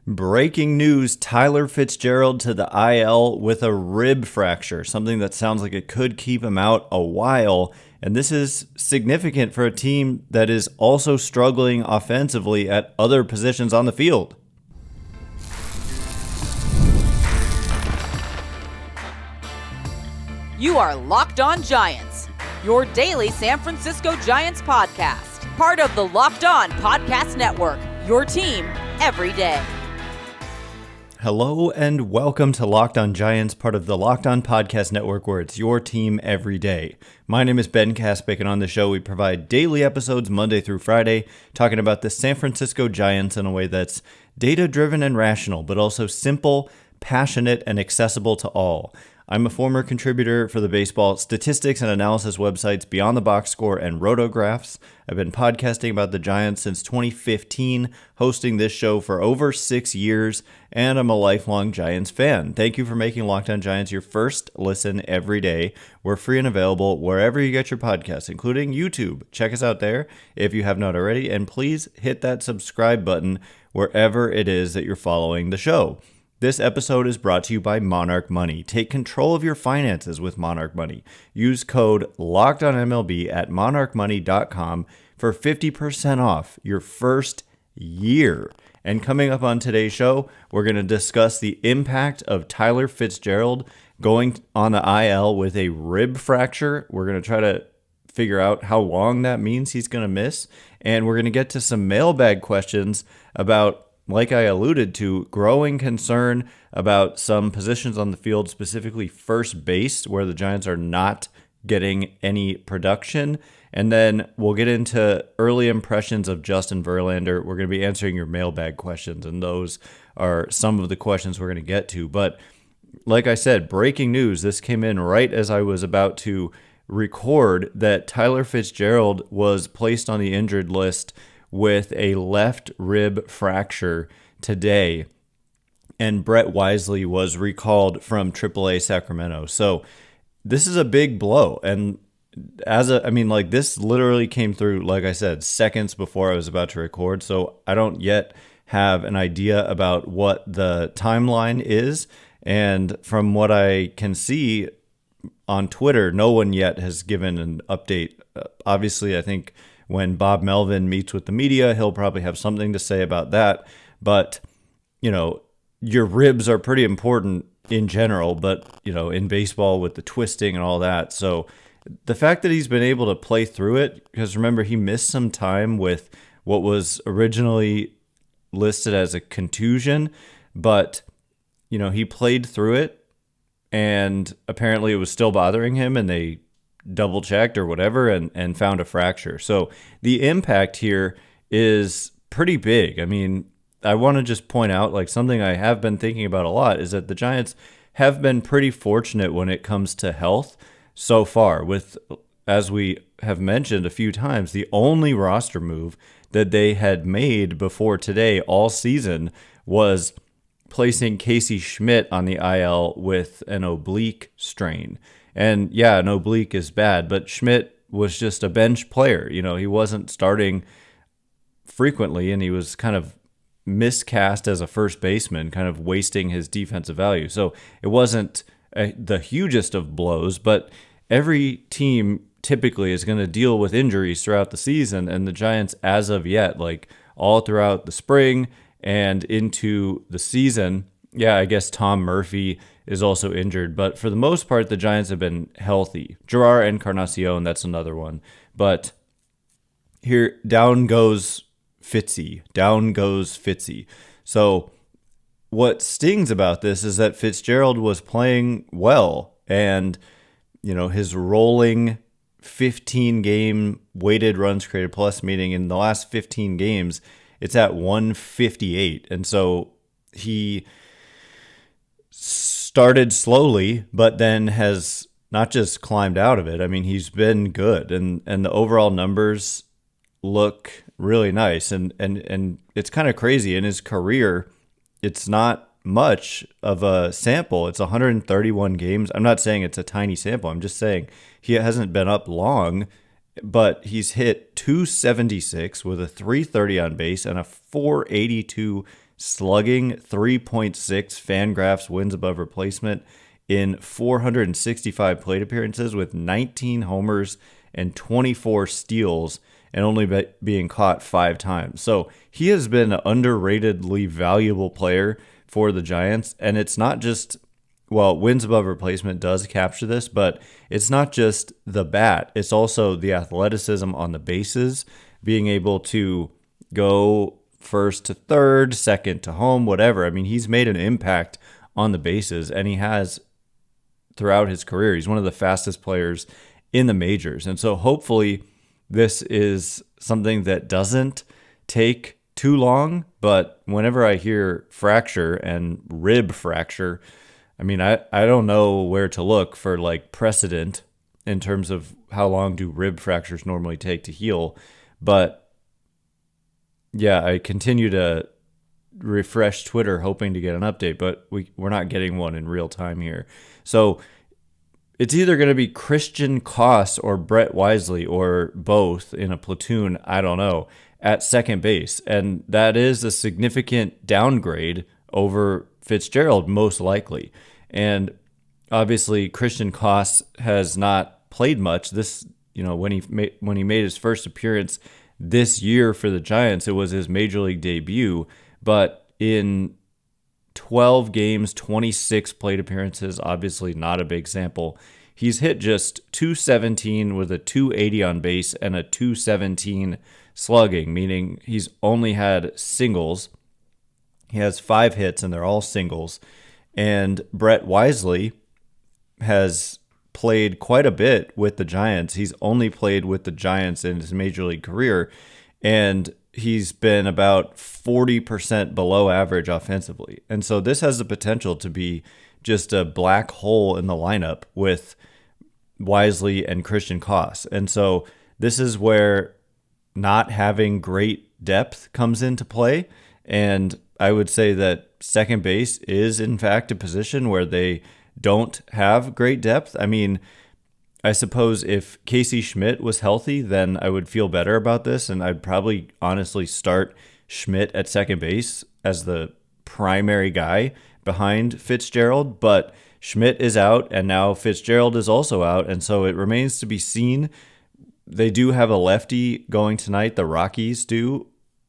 Breaking news, Tyler Fitzgerald to the IL with a rib fracture, something that sounds like it could keep him out a while. And this is significant for a team that is also struggling offensively at other positions on the field. You are Locked On Giants, your daily San Francisco Giants podcast. Part of the Locked On Podcast Network, your team every day. Hello and welcome to Locked On Giants, part of the Locked On Podcast Network, where it's your team every day. My name is Ben Kaspick, and on the show we provide daily episodes Monday through Friday, talking about the San Francisco Giants in a way that's data-driven and rational, but also simple, passionate, and accessible to all. I'm a former contributor for the baseball statistics and analysis websites Beyond the Box Score and Rotographs. I've been podcasting about the Giants since 2015, hosting this show for over 6 years, and I'm a lifelong Giants fan. Thank you for making Locked On Giants your first listen every day. We're free and available wherever you get your podcasts, including YouTube. Check us out there if you have not already, and please hit that subscribe button wherever it is that you're following the show. This episode is brought to you by Monarch Money. Take control of your finances with Monarch Money. Use code LOCKEDONMLB at monarchmoney.com for 50% off your first year. And coming up on today's show, we're going to discuss the impact of Tyler Fitzgerald going on the IL with a rib fracture. We're going to try to figure out how long that means he's going to miss. And we're going to get to some mailbag questions about, like I alluded to, growing concern about some positions on the field, specifically first base, where the Giants are not getting any production. And then we'll get into early impressions of Justin Verlander. We're going to be answering your mailbag questions, and those are some of the questions we're going to get to. But like I said, breaking news. This came in right as I was about to record that Tyler Fitzgerald was placed on the injured list with a left rib fracture today, and Brett Wisely was recalled from AAA Sacramento. So this is a big blow, and this literally came through, like I said, seconds before I was about to record, so I don't yet have an idea about what the timeline is, and from what I can see on Twitter, no one yet has given an update. Obviously, I think when Bob Melvin meets with the media, he'll probably have something to say about that. But, your ribs are pretty important in general, but, in baseball with the twisting and all that. So the fact that he's been able to play through it, because remember, he missed some time with what was originally listed as a contusion, but, he played through it, and apparently it was still bothering him, and they double checked or whatever and found a fracture. So the impact here is pretty big. I mean, I want to just point out, something I have been thinking about a lot is that the Giants have been pretty fortunate when it comes to health so far, with, as we have mentioned a few times, the only roster move that they had made before today all season was placing Casey Schmidt on the IL with an oblique strain. And yeah, an oblique is bad, but Schmidt was just a bench player. He wasn't starting frequently, and he was kind of miscast as a first baseman, kind of wasting his defensive value. So it wasn't the hugest of blows, but every team typically is going to deal with injuries throughout the season, and the Giants, as of yet, all throughout the spring and into the season, yeah, I guess Tom Murphy is also injured, but for the most part, the Giants have been healthy. Jerar Encarnacion, that's another one. But here, down goes Fitzy. So what stings about this is that Fitzgerald was playing well, and, his rolling 15-game weighted runs created plus, meaning in the last 15 games, it's at 158. And so he started slowly, but then has not just climbed out of it. I mean, he's been good, and the overall numbers look really nice. And it's kind of crazy. In his career, it's not much of a sample. It's 131 games. I'm not saying it's a tiny sample. I'm just saying he hasn't been up long, but he's hit 276 with a 330 on base and a 482 slugging 3.6 Fangraphs wins above replacement in 465 plate appearances with 19 homers and 24 steals and only being caught 5 times. So he has been an underratedly valuable player for the Giants. And it's not just, well, wins above replacement does capture this, but it's not just the bat. It's also the athleticism on the bases, being able to go first to third, second to home, whatever. I mean, he's made an impact on the bases, and he has throughout his career. He's one of the fastest players in the majors. And so hopefully this is something that doesn't take too long. But whenever I hear fracture and rib fracture, I mean, I don't know where to look for like precedent in terms of how long do rib fractures normally take to heal. But yeah, I continue to refresh Twitter hoping to get an update, but we're not getting one in real time here. So it's either going to be Christian Koss or Brett Wisely or both in a platoon, I don't know, at second base. And that is a significant downgrade over Fitzgerald, most likely. And obviously Christian Koss has not played much. This, when he made his first appearance this year for the Giants, it was his major league debut. But in 12 games, 26 plate appearances, obviously not a big sample. He's hit just 217 with a 280 on base and a 217 slugging, meaning he's only had singles. He has 5 hits and they're all singles. And Brett Wisely has played quite a bit with the Giants. He's only played with the Giants in his major league career, and he's been about 40% below average offensively. And so this has the potential to be just a black hole in the lineup with Wisely and Christian Koss. And so this is where not having great depth comes into play. And I would say that second base is, in fact, a position where they don't have great depth. I mean, I suppose if Casey Schmidt was healthy, then I would feel better about this, and I'd probably honestly start Schmidt at second base as the primary guy behind Fitzgerald, but Schmidt is out, and now Fitzgerald is also out, and so it remains to be seen. They do have a lefty going tonight, the Rockies do,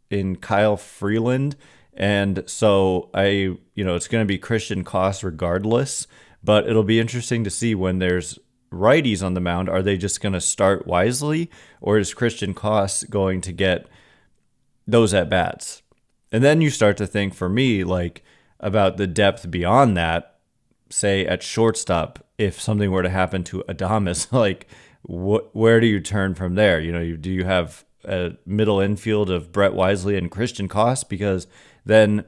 in Kyle Freeland, and so it's going to be Christian Koss regardless, but it'll be interesting to see when there's righties on the mound. Are they just going to start Wisely, or is Christian Koss going to get those at bats? And then you start to think, for me, like about the depth beyond that. Say at shortstop, if something were to happen to Adames, like where do you turn from there? Do you have a middle infield of Brett Wisely and Christian Koss? Because then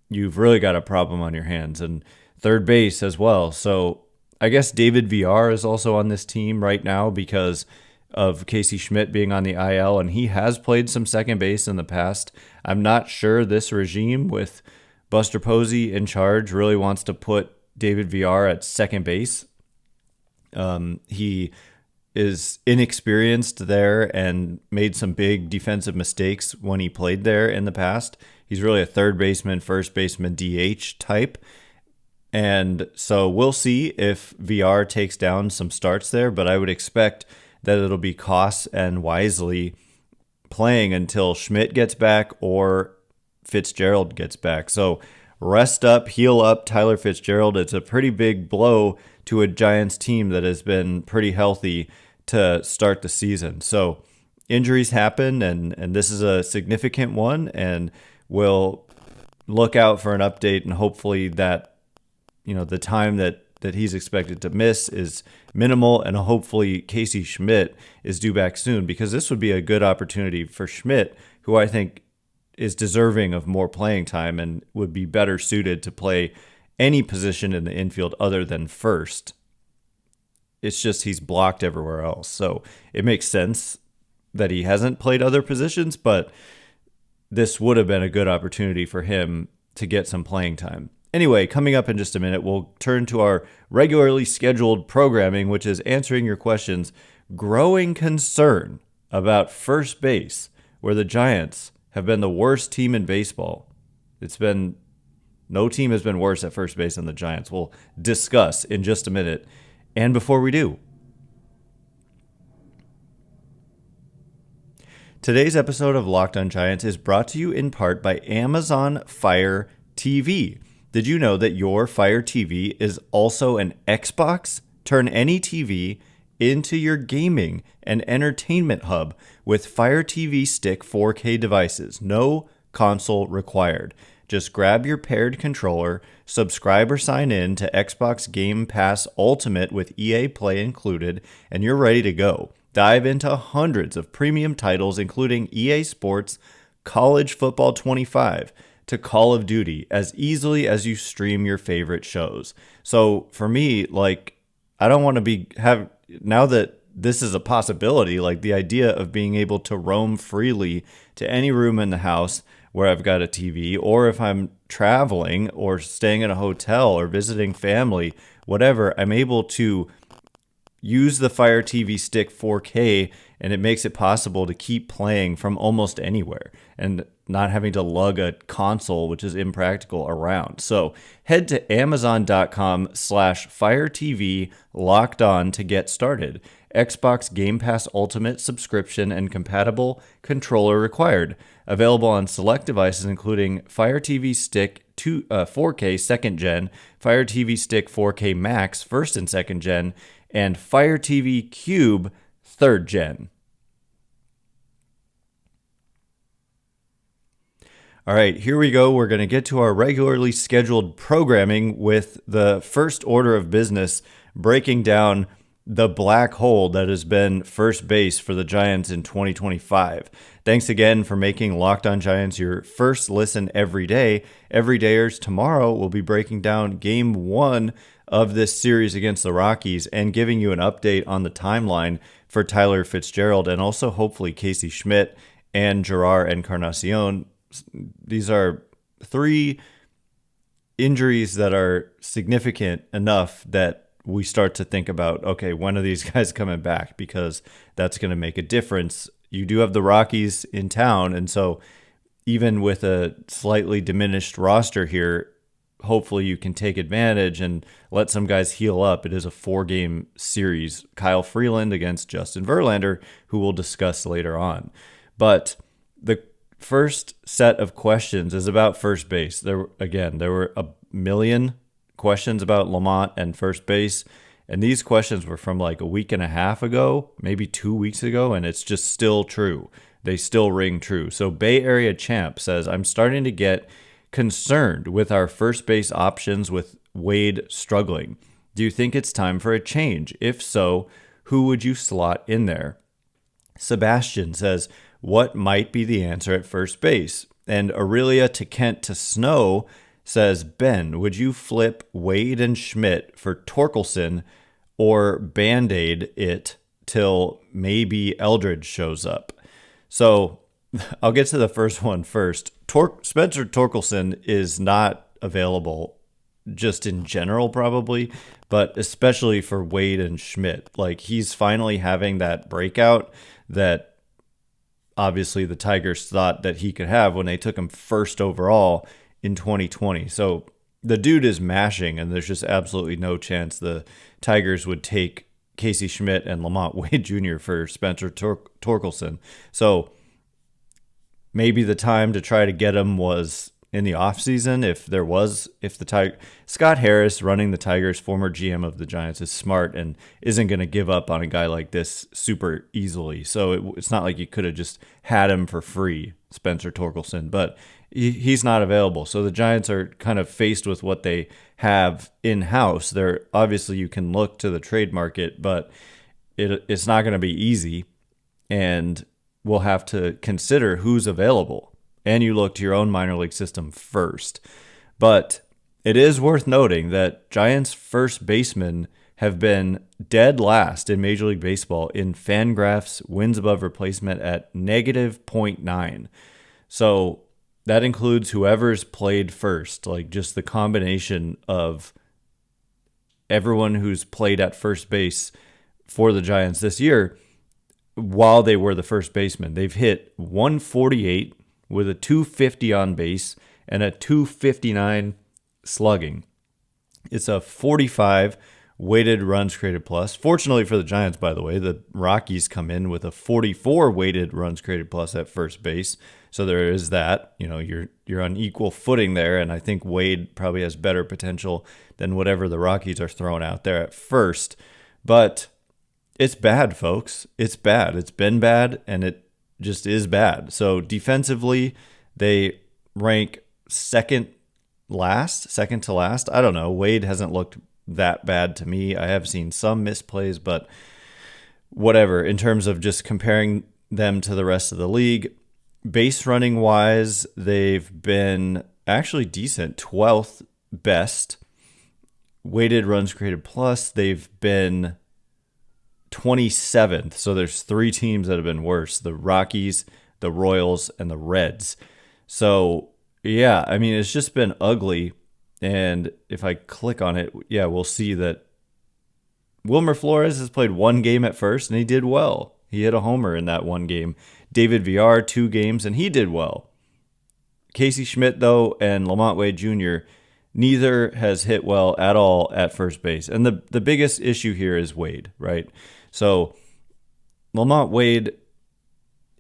you've really got a problem on your hands, and third base as well. So I guess David Villar is also on this team right now because of Casey Schmidt being on the IL, and he has played some second base in the past. I'm not sure this regime with Buster Posey in charge really wants to put David Villar at second base. He is inexperienced there and made some big defensive mistakes when he played there in the past. He's really a third baseman, first baseman, DH type. And so we'll see if Villar takes down some starts there, but I would expect that it'll be Koss and Wisely playing until Schmidt gets back or Fitzgerald gets back. So rest up, heal up Tyler Fitzgerald. It's a pretty big blow to a Giants team that has been pretty healthy to start the season. So injuries happen, and this is a significant one, and we'll look out for an update, and hopefully that, the time that he's expected to miss is minimal, and hopefully Casey Schmidt is due back soon, because this would be a good opportunity for Schmidt, who I think is deserving of more playing time and would be better suited to play any position in the infield other than first. It's just he's blocked everywhere else. So it makes sense that he hasn't played other positions, but this would have been a good opportunity for him to get some playing time. Anyway, coming up in just a minute, we'll turn to our regularly scheduled programming, which is answering your questions. Growing concern about first base, where the Giants have been the worst team in baseball. No team has been worse at first base than the Giants. We'll discuss in just a minute. And before we do, today's episode of Locked on Giants is brought to you in part by Amazon Fire TV. Did you know that your Fire TV is also an Xbox? Turn any TV into your gaming and entertainment hub with Fire TV Stick 4K devices. No console required. Just grab your paired controller, subscribe or sign in to Xbox Game Pass Ultimate with EA Play included, and you're ready to go. Dive into hundreds of premium titles, including EA Sports, College Football 25, to Call of Duty, as easily as you stream your favorite shows. So for me, I don't want to now that this is a possibility, the idea of being able to roam freely to any room in the house where I've got a TV, or if I'm traveling or staying in a hotel or visiting family, whatever, I'm able to use the Fire TV Stick 4K, and it makes it possible to keep playing from almost anywhere and not having to lug a console, which is impractical, around. So head to amazon.com/Fire TV Locked On to get started. Xbox Game Pass Ultimate subscription and compatible controller required. Available on select devices including Fire TV Stick 4K 2nd Gen, Fire TV Stick 4K Max 1st and 2nd Gen, and Fire TV Cube 3rd Gen. All right, here we go. We're going to get to our regularly scheduled programming with the first order of business, breaking down the black hole that has been first base for the Giants in 2025. Thanks again for making Locked on Giants your first listen every day. Everydayers, tomorrow we'll be breaking down Game 1 of this series against the Rockies and giving you an update on the timeline for Tyler Fitzgerald and also hopefully Casey Schmidt and Jerar Encarnacion. These are 3 injuries that are significant enough that we start to think about, okay, when are these guys coming back? Because that's going to make a difference. You do have the Rockies in town, and so even with a slightly diminished roster here, hopefully you can take advantage and let some guys heal up. It is a 4-game series. Kyle Freeland against Justin Verlander, who we'll discuss later on. But the first set of questions is about first base. There were a million questions about LaMonte and first base, and these questions were from a week and a half ago, maybe 2 weeks ago, and it's just still true. They still ring true. So Bay Area Champ says, I'm starting to get concerned with our first base options with Wade struggling. Do you think it's time for a change? If so, who would you slot in there? Sebastian says, what might be the answer at first base? And Aurelia to Kent to Snow says, Ben, would you flip Wade and Schmidt for Torkelson or Band-Aid it till maybe Eldridge shows up? So I'll get to the first one first. Spencer Torkelson is not available just in general probably, but especially for Wade and Schmidt. He's finally having that breakout that obviously the Tigers thought that he could have when they took him first overall in 2020. So the dude is mashing, and there's just absolutely no chance the Tigers would take Casey Schmidt and LaMonte Wade Jr. for Spencer Torkelson. So maybe the time to try to get him was in the offseason. Scott Harris, running the Tigers, former GM of the Giants, is smart and isn't going to give up on a guy like this super easily. So it's not like you could have just had him for free, Spencer Torkelson, but he's not available. So the Giants are kind of faced with what they have in-house. Obviously you can look to the trade market, but it's not going to be easy, and we'll have to consider who's available. And you look to your own minor league system first. But it is worth noting that Giants first basemen have been dead last in Major League Baseball in Fangraphs wins above replacement at -0.9. So that includes whoever's played first, just the combination of everyone who's played at first base for the Giants this year while they were the first baseman. They've hit 148 with a 250 on base and a 259 slugging. It's a 45 weighted runs created plus. Fortunately for the Giants, by the way, the Rockies come in with a 44 weighted runs created plus at first base. So there is that. You're on equal footing there, and I think Wade probably has better potential than whatever the Rockies are throwing out there at first. But it's bad, folks. It's bad. It's been bad, and it just is bad. So defensively, they rank second to last. I don't know. Wade hasn't looked that bad to me. I have seen some misplays, but whatever. In terms of just comparing them to the rest of the league, base running wise, they've been actually decent, 12th best. Weighted runs created plus, they've been 27th. So there's 3 teams that have been worse: the Rockies, the Royals, and the Reds. So yeah, I mean, it's just been ugly. And if I click on it, yeah, we'll see that Wilmer Flores has played 1 game at first, and he did well. He hit a homer in that 1 game. David Villar, 2 games, and he did well. Casey Schmidt, though, and LaMonte Wade Jr., neither has hit well at all at first base. And the biggest issue here is Wade, right? So LaMonte Wade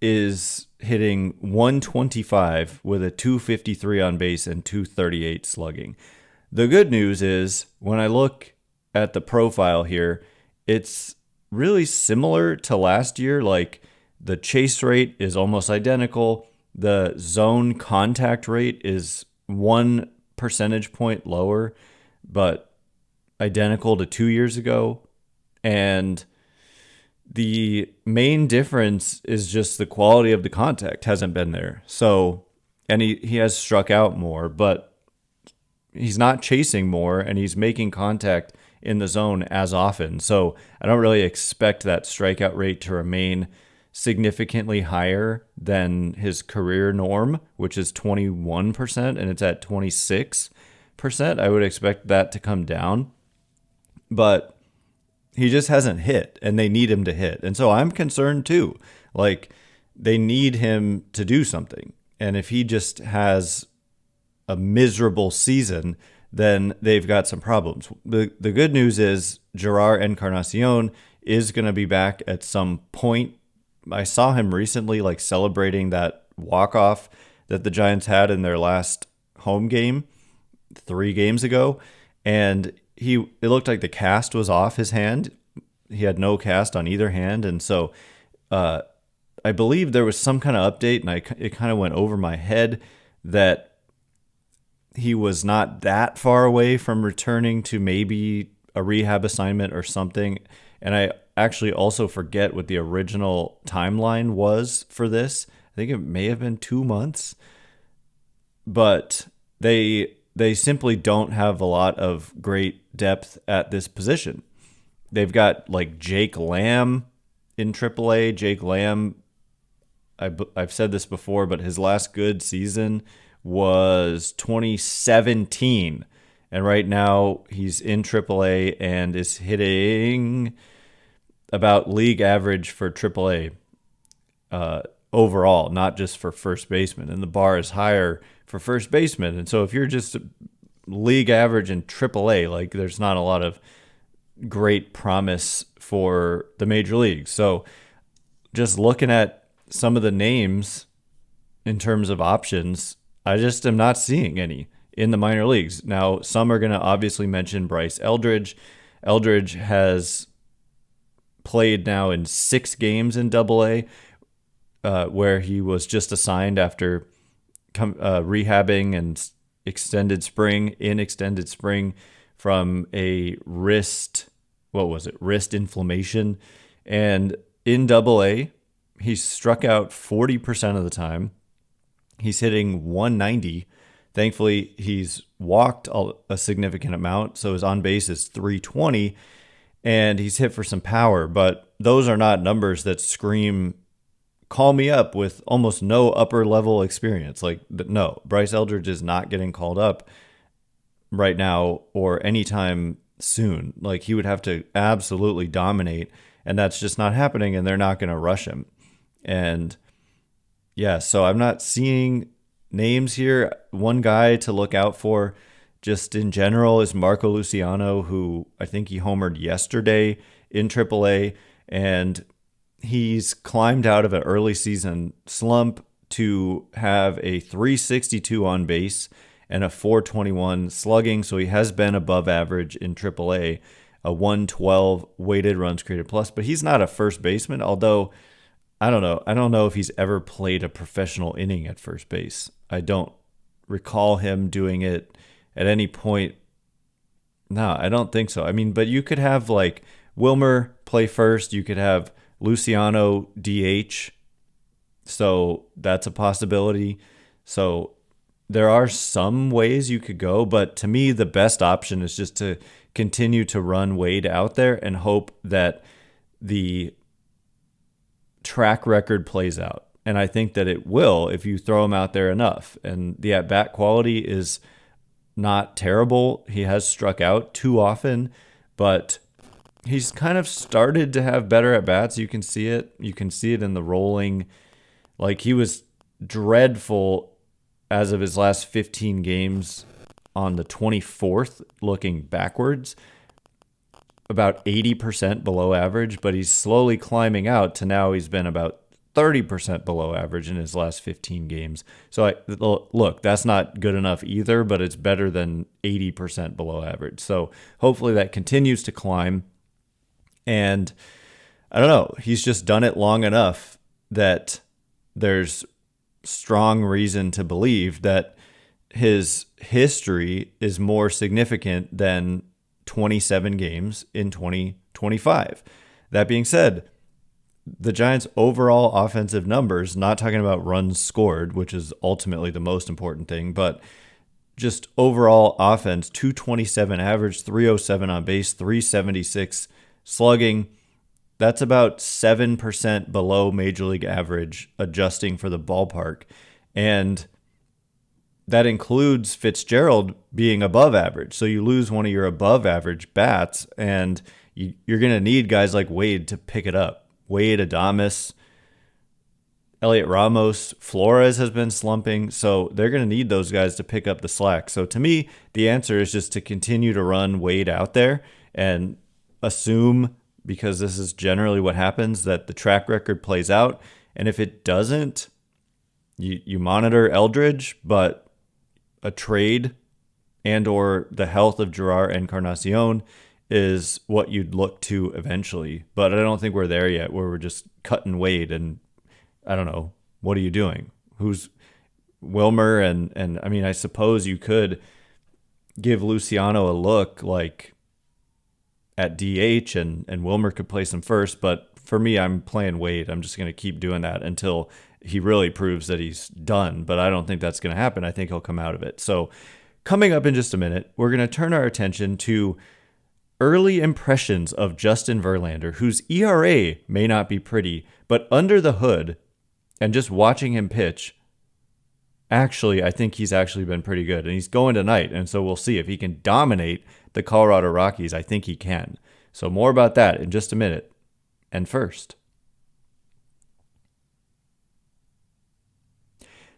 is hitting 125 with a 253 on base and 238 slugging. The good news is when I look at the profile here, it's really similar to last year. Like, the chase rate is almost identical. The zone contact rate is 1 percentage point lower, but identical to 2 years ago. And the main difference is just the quality of the contact hasn't been there. So, and he has struck out more, but he's not chasing more, and he's making contact in the zone as often. So I don't really expect that strikeout rate to remain significantly higher than his career norm, which is 21%, and it's at 26%. I would expect that to come down. But he just hasn't hit, and they need him to hit. And so I'm concerned too. Like, they need him to do something. And if he just has a miserable season, then they've got some problems. The good news is Jerar Encarnacion is going to be back at some point. I saw him recently, like, celebrating that walk-off that the Giants had in their last home game 3 games ago. And it looked like the cast was off his hand. He had no cast on either hand. And so I believe there was some kind of update, and it kind of went over my head that he was not that far away from returning to maybe a rehab assignment or something. And I actually also forget what the original timeline was for this. I think it may have been 2 months. But they simply don't have a lot of great depth at this position. They've got, like, Jake Lamb in AAA. Jake Lamb, I've said this before, but his last good season was 2017. And right now he's in AAA and is hitting about league average for AAA overall, not just for first baseman. And the bar is higher for first baseman. And so if you're just league average in AAA, like, there's not a lot of great promise for the major leagues. So just looking at some of the names in terms of options, I just am not seeing any in the minor leagues. Now, some are going to obviously mention Bryce Eldridge. Eldridge has played now in 6 games in AA, where he was just assigned after rehabbing and extended spring from a wrist inflammation. And in AA, he's struck out 40% of the time. He's hitting 190. Thankfully, he's walked a significant amount, so his on base is 320, and he's hit for some power. But those are not numbers that scream, call me up, with almost no upper level experience. Like, no, Bryce Eldridge is not getting called up right now or anytime soon. Like, he would have to absolutely dominate, and that's just not happening, and they're not going to rush him. And yeah, so I'm not seeing names here. One guy to look out for just in general is Marco Luciano, who I think he homered yesterday in AAA, and he's climbed out of an early season slump to have a 362 on base and a 421 slugging. So he has been above average in AAA, a 112 weighted runs created plus, but he's not a first baseman, although I don't know. I don't know if he's ever played a professional inning at first base. I don't recall him doing it at any point. No, I don't think so. I mean, but you could have like Wilmer play first. You could have Luciano DH. So that's a possibility. So there are some ways you could go, but to me, the best option is just to continue to run Wade out there and hope that the track record plays out. And I think that it will if you throw him out there enough. And the at-bat quality is not terrible. He has struck out too often, but he's kind of started to have better at-bats. You can see it. You can see it in the rolling. Like, he was dreadful as of his last 15 games on the 24th, looking backwards, about 80% below average, but he's slowly climbing out to now he's been about 30% below average in his last 15 games. So look, that's not good enough either, but it's better than 80% below average. So hopefully that continues to climb. And I don't know, he's just done it long enough that there's strong reason to believe that his history is more significant than 27 games in 2025. That being said, the Giants' overall offensive numbers, not talking about runs scored, which is ultimately the most important thing, but just overall offense, 227 average, 307 on base, 376 slugging. That's about 7% below Major League average, adjusting for the ballpark. And that includes Fitzgerald being above average. So you lose one of your above average bats, and you're going to need guys like Wade to pick it up. Wade, Adames, Elliot Ramos, Flores has been slumping. So they're going to need those guys to pick up the slack. So to me, the answer is just to continue to run Wade out there and assume, because this is generally what happens, that the track record plays out. And if it doesn't, you monitor Eldridge, but a trade and or the health of Jerar Encarnacion is what you'd look to eventually. But I don't think we're there yet, where we're just cutting Wade and I don't know, what are you doing? Who's Wilmer? And I mean, I suppose you could give Luciano a look like at DH and Wilmer could place him first. But for me, I'm playing Wade. I'm just going to keep doing that until he really proves that he's done. But I don't think that's going to happen. I think he'll come out of it. So coming up in just a minute, we're going to turn our attention to early impressions of Justin Verlander, whose ERA may not be pretty, but under the hood and just watching him pitch, actually, I think he's actually been pretty good. And he's going tonight, and so we'll see if he can dominate the Colorado Rockies. I think he can. So more about that in just a minute. And first,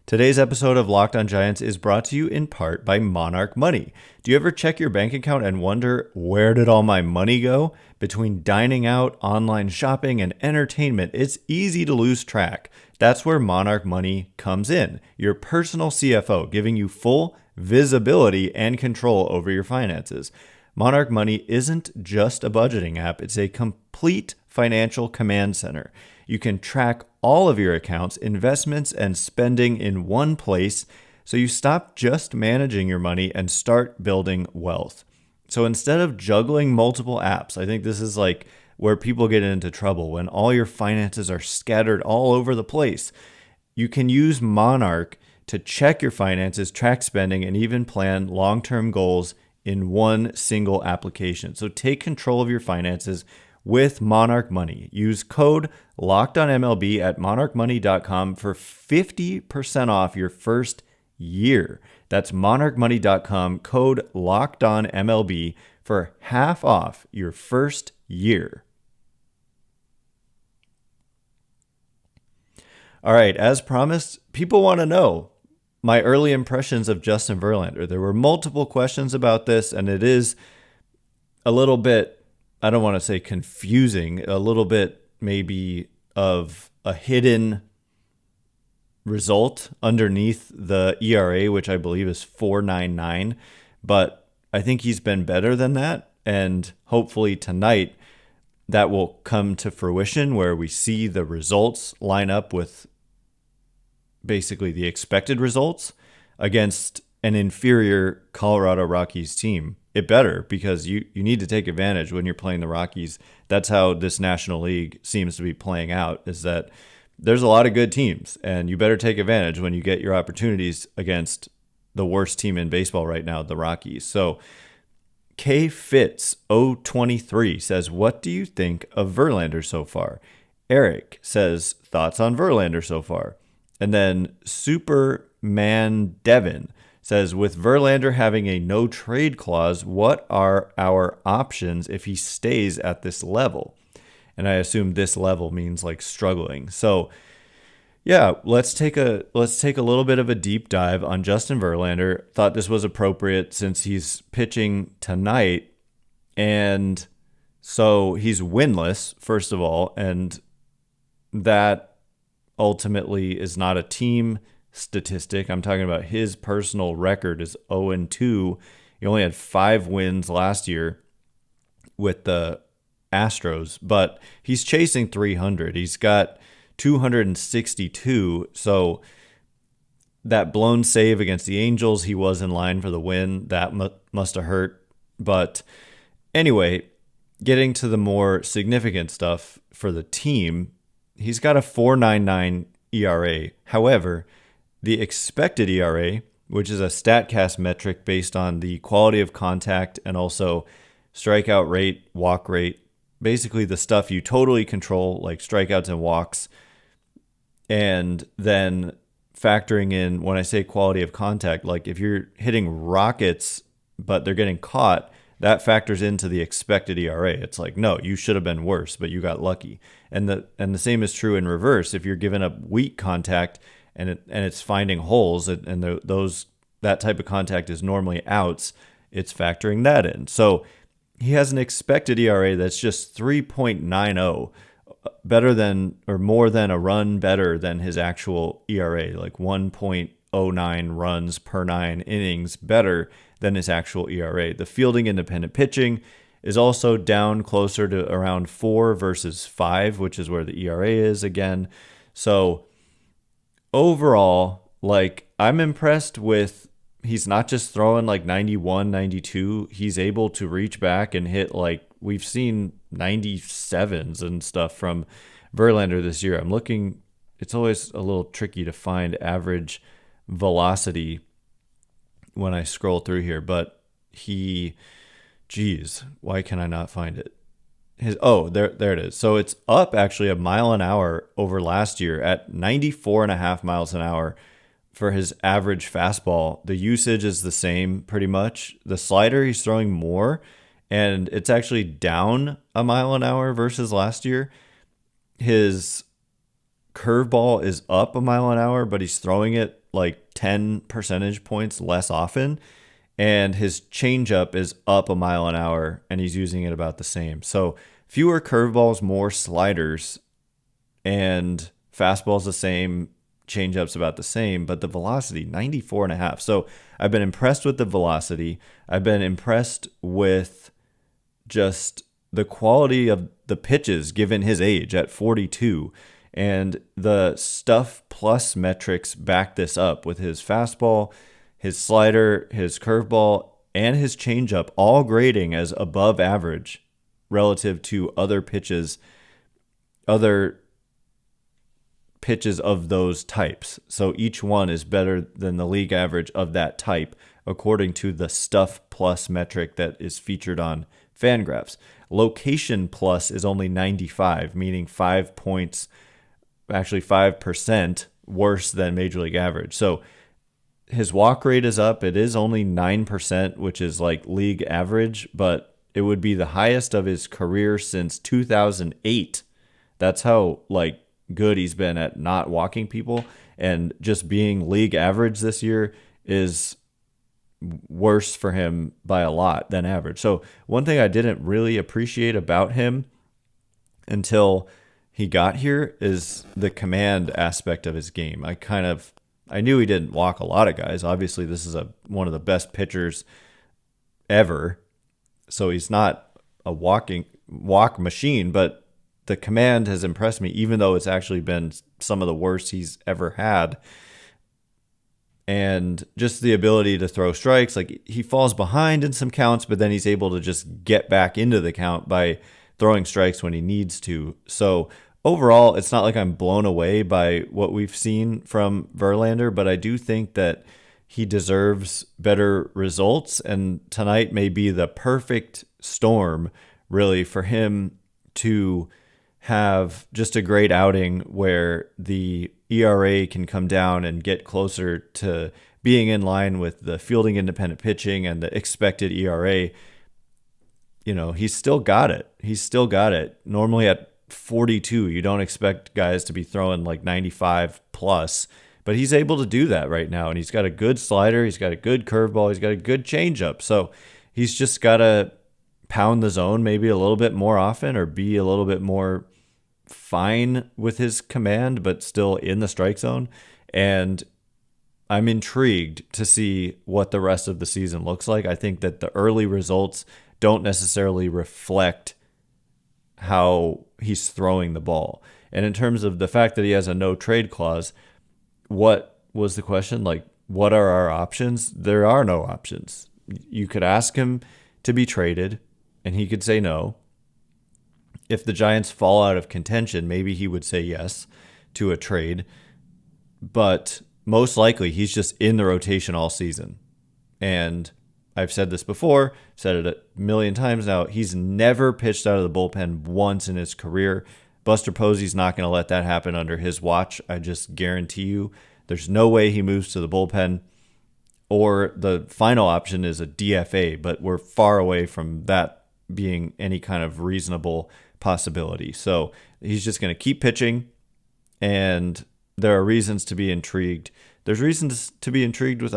today's episode of Locked On Giants is brought to you in part by Monarch Money. Do you ever check your bank account and wonder, where did all my money go? Between dining out, online shopping, and entertainment, it's easy to lose track. That's where Monarch Money comes in, your personal CFO, giving you full visibility and control over your finances. Monarch Money isn't just a budgeting app, it's a complete financial command center. You can track all of your accounts, investments, and spending in one place, so you stop just managing your money and start building wealth. So instead of juggling multiple apps, I think this is like where people get into trouble, when all your finances are scattered all over the place. You can use Monarch to check your finances, track spending, and even plan long-term goals in one single application. So take control of your finances with Monarch Money. Use code LOCKEDONMLB at monarchmoney.com for 50% off your first year. That's monarchmoney.com, code LOCKEDONMLB for half off your first year. All right, as promised, people want to know, my early impressions of Justin Verlander. There were multiple questions about this, and it is a little bit, I don't want to say confusing, a little bit maybe of a hidden result underneath the ERA, which I believe is 4.99. But I think he's been better than that. And hopefully tonight that will come to fruition where we see the results line up with basically the expected results against an inferior Colorado Rockies team. It better, because you need to take advantage when you're playing the Rockies. That's how this National League seems to be playing out, is that there's a lot of good teams, and you better take advantage when you get your opportunities against the worst team in baseball right now, the Rockies. So K Fitz 023 says, what do you think of Verlander so far? Eric says, thoughts on Verlander so far? And then Superman Devin says, with Verlander having a no trade clause, what are our options if he stays at this level? And I assume this level means like struggling. So yeah, let's take a little bit of a deep dive on Justin Verlander. Thought this was appropriate since he's pitching tonight. And so he's winless, first of all, and that ultimately is not a team statistic. I'm talking about his personal record is 0-2. He only had 5 wins last year with the Astros, but he's chasing 300. He's got 262. So that blown save against the Angels, he was in line for the win. That must have hurt. But anyway, getting to the more significant stuff for the team, he's got a 4.99 ERA. However, the expected ERA, which is a StatCast metric based on the quality of contact and also strikeout rate, walk rate, basically the stuff you totally control, like strikeouts and walks, and then factoring in, when I say quality of contact, like if you're hitting rockets but they're getting caught, that factors into the expected ERA. It's like, no, you should have been worse, but you got lucky. And the same is true in reverse. If you're giving up weak contact and it's finding holes, and that type of contact is normally outs, it's factoring that in. So he has an expected ERA that's just 3.90, better than, or more than a run better than his actual ERA, like 1.09 runs per 9 innings better than his actual ERA. The fielding independent pitching is also down closer to around 4 versus 5, which is where the ERA is again. So overall, like, I'm impressed with, he's not just throwing like 91, 92. He's able to reach back and hit, like, we've seen 97s and stuff from Verlander this year. I'm looking, it's always a little tricky to find average velocity when I scroll through here, but why can I not find it? There it is. So it's up actually a mile an hour over last year at 94.5 miles an hour for his average fastball. The usage is the same pretty much. The slider, he's throwing more, and it's actually down a mile an hour versus last year. His curveball is up a mile an hour, but he's throwing it like 10 percentage points less often. And his changeup is up a mile an hour, and he's using it about the same. So fewer curveballs, more sliders, and fastballs the same, changeup's about the same, but the velocity, 94.5. So I've been impressed with the velocity. I've been impressed with just the quality of the pitches given his age at 42. And the stuff plus metrics back this up with his fastball, his slider, his curveball, and his changeup all grading as above average relative to other pitches of those types. So each one is better than the league average of that type, according to the stuff plus metric that is featured on Fangraphs. Location plus is only 95, meaning 5 points, actually 5% worse than Major League average. So his walk rate is up. It is only 9%, which is like league average, but it would be the highest of his career since 2008. That's how like good he's been at not walking people. and just being league average this year is worse for him by a lot than average. So one thing I didn't really appreciate about him until he got here is the command aspect of his game. I knew he didn't walk a lot of guys. Obviously, this is one of the best pitchers ever. So he's not a walk machine, but the command has impressed me, even though it's actually been some of the worst he's ever had. And just the ability to throw strikes, like he falls behind in some counts, but then he's able to just get back into the count by throwing strikes when he needs to. So overall, it's not like I'm blown away by what we've seen from Verlander, but I do think that he deserves better results. And tonight may be the perfect storm, really, for him to have just a great outing where the ERA can come down and get closer to being in line with the fielding independent pitching and the expected ERA. He's still got it. Normally at 42, you don't expect guys to be throwing like 95 plus, but he's able to do that right now. And he's got a good slider. He's got a good curveball. He's got a good changeup. So he's just got to pound the zone maybe a little bit more often, or be a little bit more fine with his command, but still in the strike zone. And I'm intrigued to see what the rest of the season looks like. I think that the early results don't necessarily reflect how he's throwing the ball. And in terms of the fact that he has a no trade clause, what was the question? Like, what are our options? There are no options. You could ask him to be traded and he could say no. If the Giants fall out of contention, maybe he would say yes to a trade. But most likely, he's just in the rotation all season. And I've said this before, said it a million times now, he's never pitched out of the bullpen once in his career. Buster Posey's not going to let that happen under his watch. I just guarantee you. There's no way he moves to the bullpen. Or the final option is a DFA, but we're far away from that being any kind of reasonable possibility. So he's just going to keep pitching, and there are reasons to be intrigued. There's reasons to be intrigued with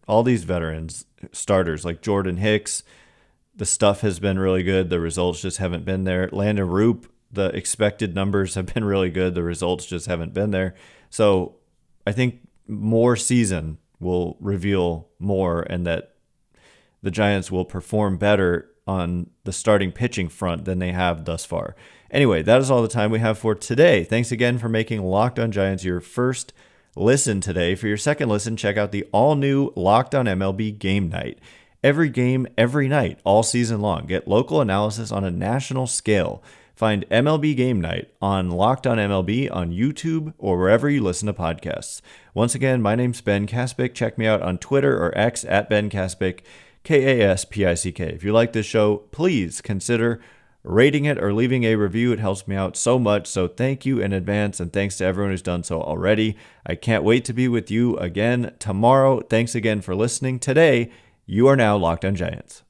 all these veterans starters like Jordan Hicks. The stuff has been really good. The results just haven't been there. Landon Roop, the expected numbers have been really good. The results just haven't been there. So I think more season will reveal more, and that the Giants will perform better on the starting pitching front than they have thus far. Anyway, that is all the time we have for today. Thanks again for making Locked On Giants your first listen today. For your second listen, check out the all-new Locked On MLB Game Night. Every game, every night, all season long. Get local analysis on a national scale. Find MLB Game Night on Locked On MLB on YouTube or wherever you listen to podcasts. Once again, my name's Ben Kaspick. Check me out on Twitter or X at Ben Kaspick. Kaspick. If you like this show, please consider rating it or leaving a review. It helps me out so much. So thank you in advance, and thanks to everyone who's done so already. I can't wait to be with you again tomorrow. Thanks again for listening. Today, you are now Locked On Giants.